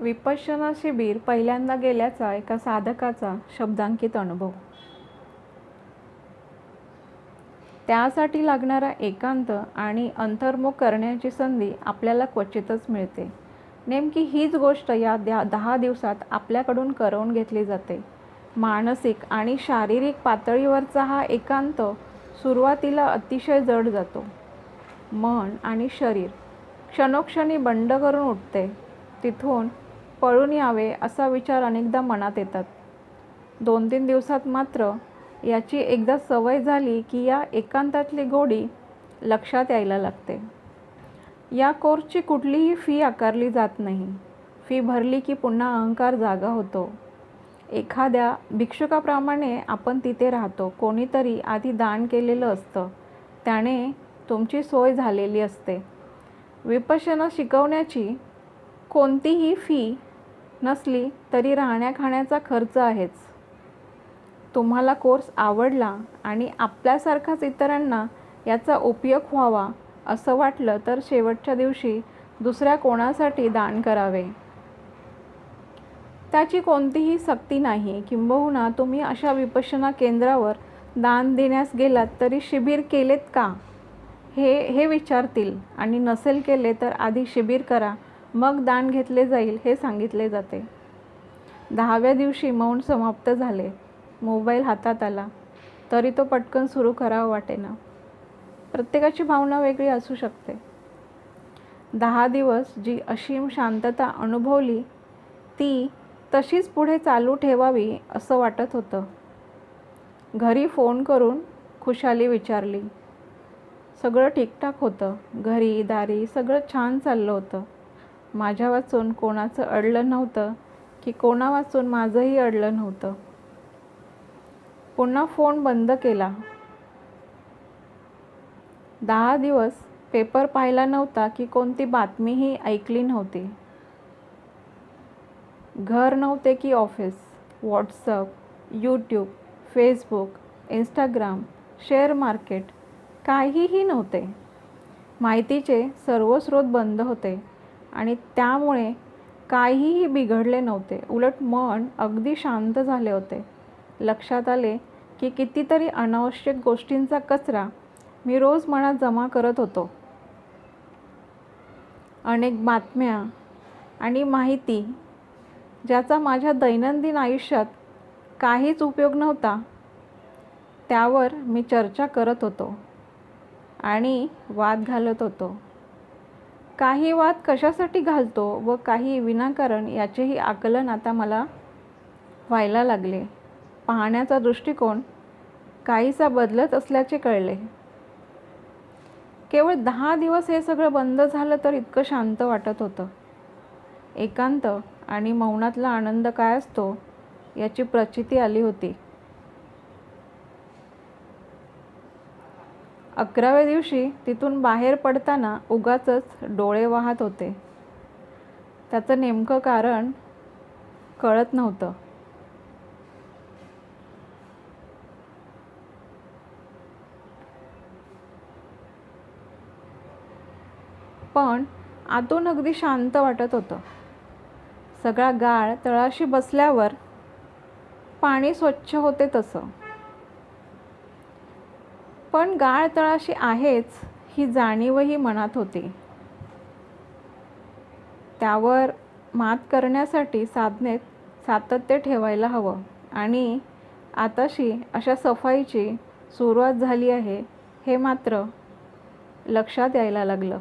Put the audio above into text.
विपश्यना शिबिर पहिल्यांदा गेल्याचा एका साधकाचा शब्दांकित अनुभव. त्यासाठी लागणारा एकांत आणि अंतर्मुख करण्याची संधी आपल्याला क्वचितच मिळते. नेमकी हीच गोष्ट या 10 दिवसात आपल्याकडून करवून घेतली जाते. मानसिक आणि शारीरिक पातळीवरचा हा एकांत सुरुवातीला अतिशय जड जातो. मन आणि शरीर क्षणोक्षणी बंड करून उठते. तिथून पळून यावे असा विचार अनेकदा मनात येतात. 2-3 दिवसात मात्र याची एकदा सवय झाली की या एकांतातली गोडी लक्षात यायला लागते. या कोर्सची कुठलीही फी आकारली जात नाही. फी भरली की पुन्हा अहंकार जागा होतो. एखाद्या भिक्षुकाप्रमाणे आपण तिथे राहतो. कोणीतरी आधी दान केलेलं असतं, त्याने तुमची सोय झालेली असते. विपश्यना शिकवण्याची कोणतीही फी नसली तरी राहण्या खाण्याचा खर्च आहेच. तुम्हाला कोर्स आवडला आणि आपल्यासारखाच इतरांना याचा उपयोग व्हावा असं वाटलं तर शेवटच्या दिवशी दुसऱ्या कोणासाठी दान करावे. त्याची कोणतीही सक्ती नाही. किंबहुना तुम्ही अशा विपश्यना केंद्रावर दान देण्यास गेलात तरी शिबिर केलेत का हे विचारतील आणि नसेल केले तर आधी शिबिर करा, मग दान घेतले जाईल हे सांगितले जाते. 10व्या दिवशी मौन समाप्त झाले. मोबाईल हातात आला तरी तो पटकन सुरू करावा वाटेना. प्रत्येकाची भावना वेगळी असू शकते. 10 दिवस जी असीम शांतता अनुभवली ती तशीच पुढे चालू ठेवावी असं वाटत होतं. घरी फोन करून खुशाली विचारली. सगळं ठीकठाक होतं. घरी दारी सगळं छान चाललं होतं. माझ्या वाचून कोणाचं अडलं नव्हतं की कोणा वाचून माझंही अडलं नव्हतं. पुन्हा फोन बंद केला. 10 दिवस पेपर पाहिला नव्हता की कोणती बातमीही ऐकली नव्हती. घर नव्हते की office, WhatsApp, YouTube, Facebook, Instagram, share market काहीही नव्हते. माहितीचे सर्व स्रोत बंद होते आणि त्यामुळे काहीही बिघडले नव्हते. उलट मन अगदी शांत झाले होते. लक्षात आले की कितीतरी अनावश्यक गोष्टींचा कचरा मी रोज मनात जमा करत होतो. अनेक बातम्या आणि माहिती ज्याचा माझ्या दैनंदिन आयुष्यात काहीच उपयोग नव्हता त्यावर मी चर्चा करत होतो आणि वाद घालत होतो. काही वाद कशासाठी घालतो व काही विनाकारण याचेही आकलन आता मला व्हायला लागले. पाहण्याचा दृष्टिकोन काहीसा बदलत असल्याचे कळले. केवळ 10 दिवस हे सगळं बंद झालं तर इतकं शांत वाटत होतं. एकांत आणि मौनातला आनंद काय असतो याची प्रचिती आली होती. 11व्या दिवशी तिथून बाहेर पडताना उगाचच डोळे वाहत होते. त्याचं नेमकं कारण कळत नव्हतं. पण आतून अगदी शांत वाटत होतं. सगळा गाळ तळाशी बसल्यावर पाणी स्वच्छ होते तसं. पण गाळ तळाशी आहेच ही जाणीवही मनात होती. त्यावर मात करण्यासाठी साधनेत सातत्य ठेवायला हवं आणि आताशी अशा सफाईची सुरुवात झाली आहे हे मात्र लक्षात यायला लागलं.